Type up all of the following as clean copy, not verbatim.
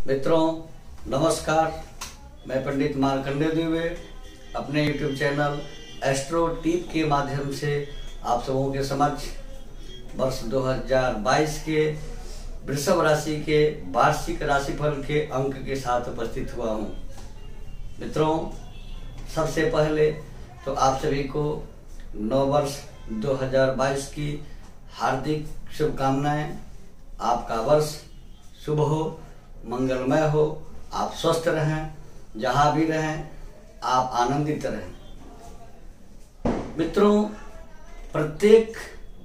मित्रों नमस्कार, मैं पंडित मार्कंडेय दुबे अपने यूट्यूब चैनल एस्ट्रो टिप के माध्यम से आप सबों के समक्ष वर्ष 2022 के वृषभ राशि के वार्षिक राशिफल के अंक के साथ उपस्थित हुआ हूँ। मित्रों सबसे पहले तो आप सभी को नव वर्ष 2022 की हार्दिक शुभकामनाएं। आपका वर्ष शुभ हो, मंगलमय हो, आप स्वस्थ रहें, जहाँ भी रहें आप आनंदित रहें। मित्रों प्रत्येक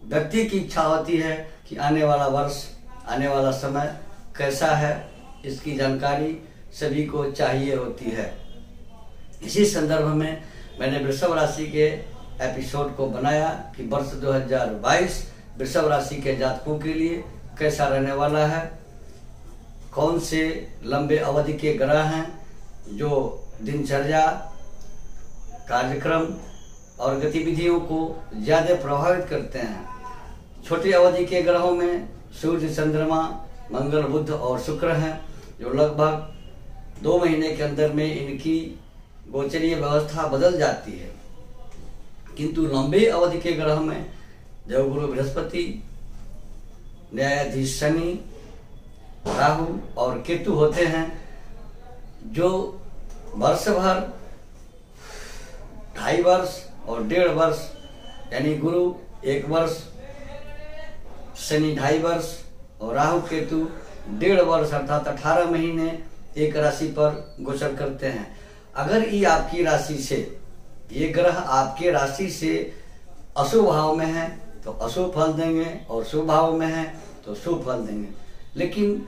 व्यक्ति की इच्छा होती है कि आने वाला वर्ष, आने वाला समय कैसा है, इसकी जानकारी सभी को चाहिए होती है। इसी संदर्भ में मैंने वृषभ राशि के एपिसोड को बनाया कि वर्ष 2022 वृषभ राशि के जातकों के लिए कैसा रहने वाला है, कौन से लंबे अवधि के ग्रह हैं जो दिनचर्या, कार्यक्रम और गतिविधियों को ज़्यादा प्रभावित करते हैं। छोटी अवधि के ग्रहों में सूर्य, चंद्रमा, मंगल, बुध और शुक्र हैं जो लगभग 2 महीने के अंदर में इनकी गोचरीय व्यवस्था बदल जाती है। किंतु लंबे अवधि के ग्रह में देवगुरु बृहस्पति, न्यायाधीश शनि, राहु और केतु होते हैं जो वर्ष भर, 2.5 वर्ष और 1.5 वर्ष, यानी गुरु 1 वर्ष, शनि 2.5 वर्ष और राहु केतु 1.5 वर्ष अर्थात 18 महीने एक राशि पर गोचर करते हैं। अगर ये आपकी राशि से, ये ग्रह आपके राशि से अशुभ भाव में है तो अशुभ फल देंगे और शुभ भाव में है तो शुभ फल देंगे। लेकिन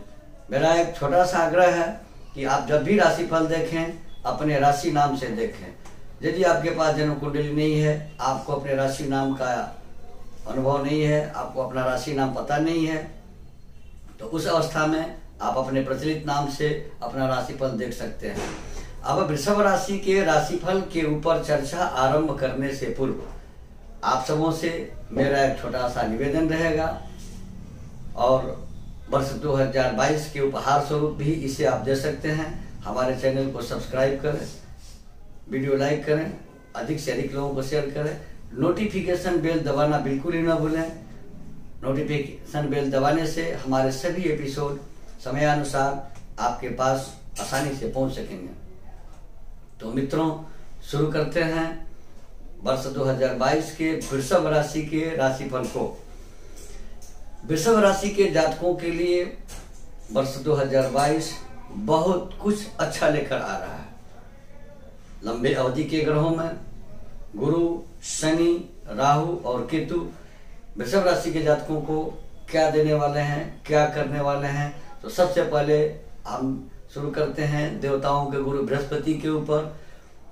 मेरा एक छोटा सा आग्रह है कि आप जब भी राशिफल देखें अपने राशि नाम से देखें। यदि आपके पास जन्म कुंडली नहीं है, आपको अपने राशि नाम का अनुभव नहीं है, आपको अपना राशि नाम पता नहीं है, तो उस अवस्था में आप अपने प्रचलित नाम से अपना राशिफल देख सकते हैं। अब वृषभ राशि के राशिफल के ऊपर चर्चा आरंभ करने से पूर्व आप सबों से मेरा एक छोटा सा निवेदन रहेगा और वर्ष 2022 के उपहार स्वरूप भी इसे आप दे सकते हैं। हमारे चैनल को सब्सक्राइब करें, वीडियो लाइक करें, अधिक से अधिक लोगों को शेयर करें, नोटिफिकेशन बेल दबाना बिल्कुल ही ना भूलें। नोटिफिकेशन बेल दबाने से हमारे सभी एपिसोड समयानुसार आपके पास आसानी से पहुंच सकेंगे। तो मित्रों शुरू करते हैं वर्ष 2022 के वृषभ राशि के राशिफल को। वृषभ राशि के जातकों के लिए वर्ष 2022 बहुत कुछ अच्छा लेकर आ रहा है। लंबे अवधि के ग्रहों में गुरु, शनि, राहु और केतु वृषभ राशि के जातकों को क्या देने वाले हैं, क्या करने वाले हैं। तो सबसे पहले हम शुरू करते हैं देवताओं के गुरु बृहस्पति के ऊपर।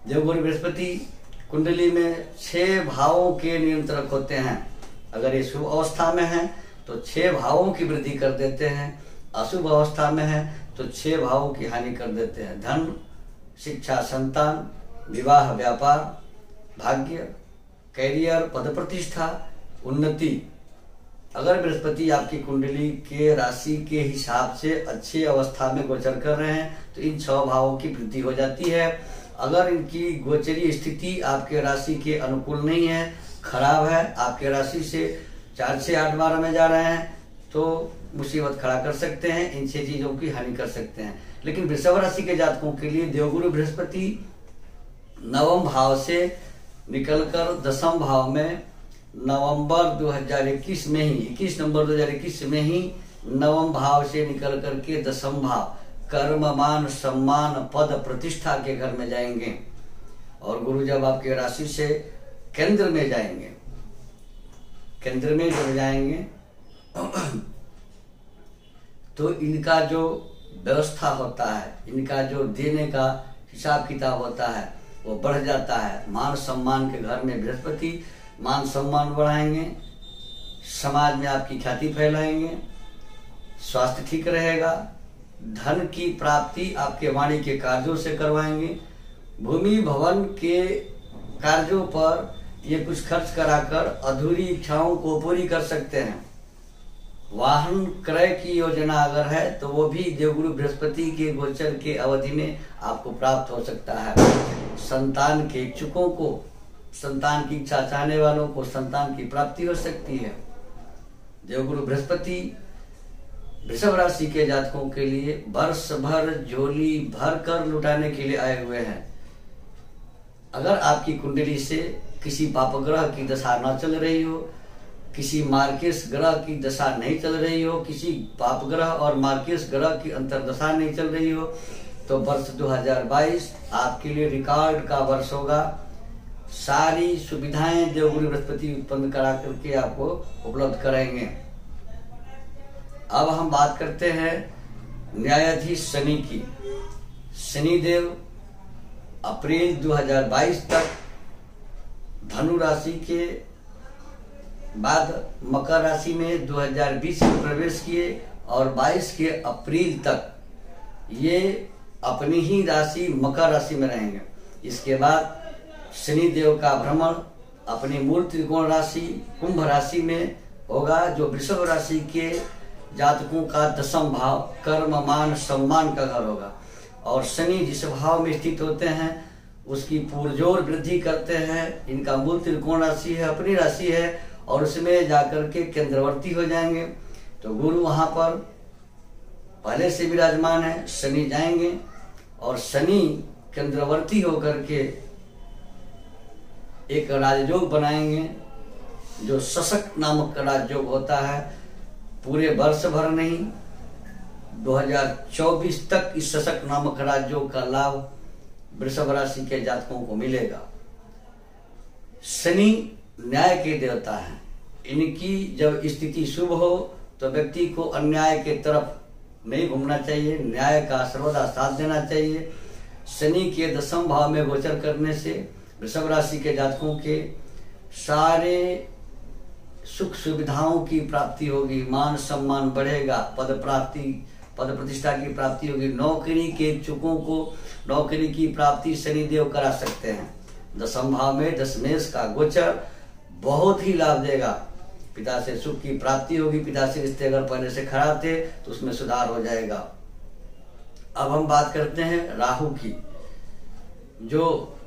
देवगुरु बृहस्पति कुंडली में 6 भावों के नियंत्रक होते हैं। अगर ये शुभ अवस्था में है तो 6 भावों की वृद्धि कर देते हैं, अशुभ अवस्था में है तो 6 भावों की हानि कर देते हैं। धन, शिक्षा, संतान, विवाह, व्यापार, भाग्य, कैरियर, पद प्रतिष्ठा, उन्नति। अगर बृहस्पति आपकी कुंडली के राशि के हिसाब से अच्छी अवस्था में गोचर कर रहे हैं तो इन 6 भावों की वृद्धि हो जाती है। अगर इनकी गोचरीय स्थिति आपके राशि के अनुकूल नहीं है, खराब है, आपके राशि से 4 से 8, 12 में जा रहे हैं तो मुसीबत खड़ा कर सकते हैं, इन 6 चीजों की हानि कर सकते हैं। लेकिन वृषभ राशि के जातकों के लिए देवगुरु बृहस्पति 9वें भाव से निकलकर 10वें भाव में नवंबर 2021 में ही, 21 नवंबर 2021 में ही 9वें भाव से निकल करके 10वें भाव कर्म, मान, सम्मान, पद प्रतिष्ठा के घर में जाएंगे। और गुरु जब आपके राशि से केंद्र में जाएंगे, केंद्र में जब जाएंगे तो इनका जो व्यवस्था होता है, इनका जो देने का हिसाब किताब होता है वो बढ़ जाता है। मान सम्मान के घर में बृहस्पति मान सम्मान बढ़ाएंगे, समाज में आपकी ख्याति फैलाएंगे, स्वास्थ्य ठीक रहेगा, धन की प्राप्ति आपके वाणी के कार्यों से करवाएंगे। भूमि भवन के कार्यों पर ये कुछ खर्च कराकर अधूरी इच्छाओं को पूरी कर सकते हैं। वाहन क्रय की योजना अगर है तो वो भी देवगुरु बृहस्पति के गोचर के अवधि में आपको प्राप्त हो सकता है। संतान के इच्छुकों को, संतान की इच्छा चाहने वालों को संतान की प्राप्ति हो सकती है। देवगुरु बृहस्पति वृषभ राशि के जातकों के लिए वर्ष भर झोली भर कर लुटाने के लिए आए हुए हैं। अगर आपकी कुंडली से किसी पापग्रह की दशा न चल रही हो, किसी मार्केश ग्रह की दशा नहीं चल रही हो, किसी पापग्रह और मार्केश ग्रह की अंतरदशा नहीं चल रही हो, तो वर्ष 2022 आपके लिए रिकॉर्ड का वर्ष होगा। सारी सुविधाएं देवगुरु बृहस्पति उत्पन्न करा करके आपको उपलब्ध कराएंगे। अब हम बात करते हैं न्यायाधीश शनि की। शनिदेव अप्रैल 2022 तक धनु राशि के बाद मकर राशि में 2020 में प्रवेश किए और 22 के अप्रैल तक ये अपनी ही राशि मकर राशि में रहेंगे। इसके बाद शनिदेव का भ्रमण अपनी मूल त्रिकोण राशि कुंभ राशि में होगा, जो वृषभ राशि के जातकों का 10वां भाव कर्म मान सम्मान का घर होगा। और शनि जिस भाव में स्थित होते हैं उसकी पुरजोर वृद्धि करते हैं। इनका मूल त्रिकोण राशि है, अपनी राशि है, और उसमें जाकर के केंद्रवर्ती हो जाएंगे। तो गुरु वहां पर पहले से विराजमान है, शनि जाएंगे और शनि केंद्रवर्ती होकर के एक राजयोग बनाएंगे, जो शशक नामक राजयोग होता है। पूरे वर्ष भर नहीं, 2024 तक इस शशक नामक राजयोग का लाभ वृषभ राशि के जातकों को मिलेगा। शनि न्याय के देवता हैं। इनकी जब स्थिति शुभ हो तो व्यक्ति को अन्याय के तरफ नहीं घूमना चाहिए, न्याय का सर्वदा साथ देना चाहिए। शनि के 10वें भाव में गोचर करने से वृषभ राशि के जातकों के सारे सुख सुविधाओं की प्राप्ति होगी, मान सम्मान बढ़ेगा, पद प्रतिष्ठा की प्राप्ति होगी। नौकरी के इच्छुकों को नौकरी की प्राप्ति शनिदेव करा सकते हैं। 10वें भाव में दशमेश का गोचर बहुत ही लाभ देगा। पिता से सुख की प्राप्ति होगी, पिता से रिश्ते अगर पहले से खराब थे तो उसमें सुधार हो जाएगा। अब हम बात करते हैं राहु की। जो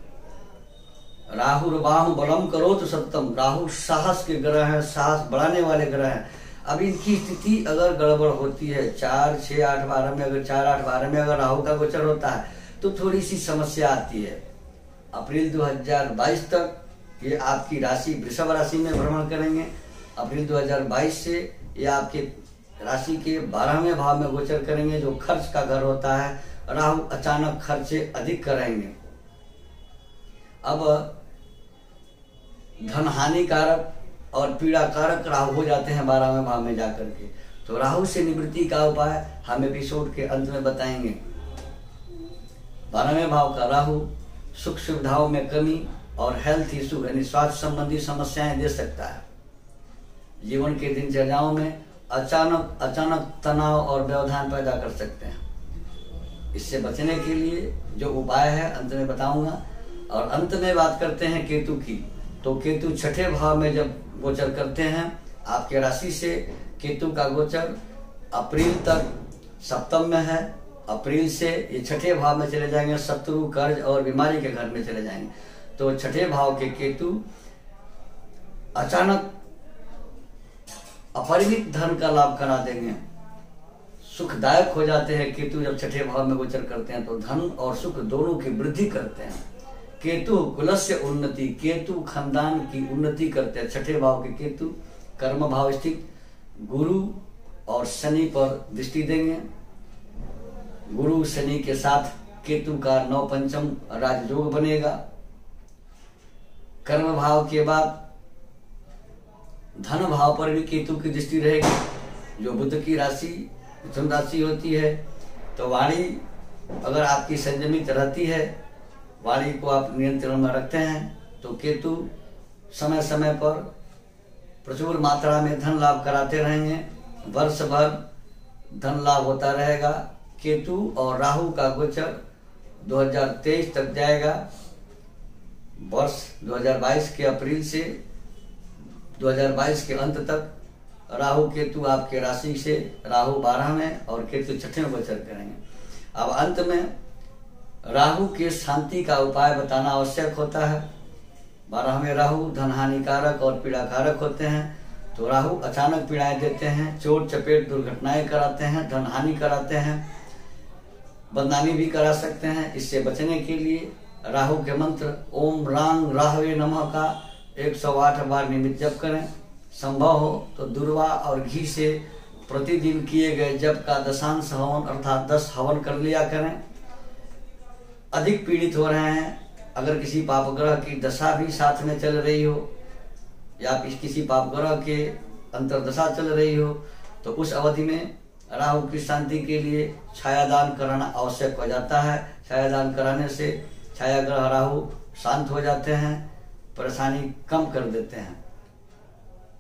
राहु बाहु बलम करो तो सप्तम, राहु साहस के ग्रह है, साहस बढ़ाने वाले ग्रह हैं। अब इनकी स्थिति अगर गड़बड़ होती है 4, 6, 8, 12 में, अगर 4, 8, 12 में अगर राहु का गोचर होता है तो थोड़ी सी समस्या आती है। अप्रैल 2022 तक ये आपकी राशि वृषभ राशि में भ्रमण करेंगे। अप्रैल 2022 से ये आपके राशि के 12वें भाव में गोचर करेंगे, जो खर्च का घर होता है। राहु अचानक खर्चे अधिक कराएंगे। अब धन हानिकारक और पीड़ा कारक राहु हो जाते हैं 12वें भाव में जाकर के। तो राहु से निवृत्ति का उपाय हम एपिसोड के अंत में बताएंगे। 12वें भाव का राहु सुख सुविधाओं में कमी और हेल्थ इशू यानी स्वास्थ्य संबंधी समस्याएं दे सकता है। जीवन के दिनचर्याओं में अचानक तनाव और व्यवधान पैदा कर सकते हैं। इससे बचने के लिए जो उपाय है अंत में बताऊंगा। और अंत में बात करते हैं केतु की। तो केतु 6ठे भाव में जब गोचर करते हैं आपके राशि से, केतु का गोचर अप्रैल तक सप्तम में है। अप्रैल से ये 6ठे भाव में चले जाएंगे, शत्रु कर्ज और बीमारी के घर में चले जाएंगे। तो 6ठे भाव के केतु अचानक अपरिमित धन का लाभ करा देंगे, सुखदायक हो जाते हैं। केतु जब 6ठे भाव में गोचर करते हैं तो धन और सुख दोनों की वृद्धि करते हैं। केतु कुलस्य उन्नति, केतु खानदान की उन्नति करते हैं। 6ठे भाव के केतु कर्म भाव स्थित गुरु और शनि पर दृष्टि देंगे। गुरु शनि के साथ केतु का 9 पंचम राजयोग बनेगा। कर्म भाव के बाद धन भाव पर भी केतु की दृष्टि रहेगी, जो बुध की राशि मिथुन राशि होती है। तो वाणी अगर आपकी संयमित रहती है, वाणी को आप नियंत्रण में रखते हैं, तो केतु समय समय पर प्रचुर मात्रा में धन लाभ कराते रहेंगे। वर्ष भर धन लाभ होता रहेगा। केतु और राहु का गोचर 2023 तक जाएगा। वर्ष 2022 के अप्रैल से 2022 के अंत तक राहु केतु आपके राशि से, राहु 12 में और केतु 6ठे में गोचर करेंगे। अब अंत में राहु के शांति का उपाय बताना आवश्यक होता है। 12 में राहु धन हानिकारक और पीड़ाकारक होते हैं। तो राहु अचानक पीड़ाएं देते हैं, चोट चपेट दुर्घटनाएं कराते हैं, धन हानि कराते हैं, बदनामी भी करा सकते हैं। इससे बचने के लिए राहु के मंत्र ओम रांग राहवे नमः का 108 बार नियमित जप करें। संभव हो तो दूर्वा और घी से प्रतिदिन किए गए जप का दशांश हवन अर्थात 10 हवन कर लिया करें। अधिक पीड़ित हो रहे हैं, अगर किसी पाप ग्रह की दशा भी साथ में चल रही हो या किसी पाप ग्रह के अंतर्दशा चल रही हो, तो उस अवधि में राहु की शांति के लिए छायादान कराना आवश्यक हो जाता है। छायादान कराने से छाया ग्रह राहु शांत हो जाते हैं, परेशानी कम कर देते हैं।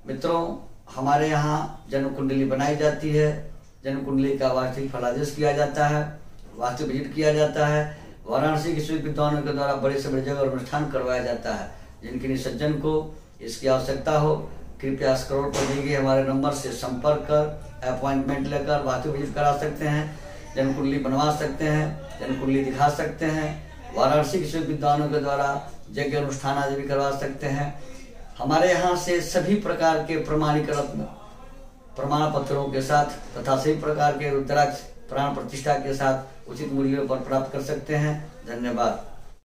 मित्रों, हमारे यहाँ जन्म कुंडली बनाई जाती है, जन्म कुंडली का वास्तविक फलादेश किया जाता है, वास्तु विजिट किया जाता है। वाराणसी के सूर्य विद्वानों के द्वारा बड़े से बड़े जगह अनुष्ठान करवाया जाता है। जिनके लिए सज्जन को इसकी आवश्यकता हो, कृपया स्क्रॉल पर दिए गए हमारे नंबर से संपर्क कर अपॉइंटमेंट लेकर वास्तु विजिट करा सकते हैं, जन्म कुंडली बनवा सकते हैं, जन्म कुंडली दिखा सकते हैं। वाराणसी के सूर्य विद्वानों के द्वारा यज्ञ अनुष्ठान आदि भी करवा सकते हैं। हमारे यहाँ से सभी प्रकार के प्रमाणीकृत प्रमाण पत्रों के साथ तथा सभी प्रकार के रुद्राक्ष प्राण प्रतिष्ठा के साथ उचित मूल्यों पर प्राप्त कर सकते हैं। धन्यवाद।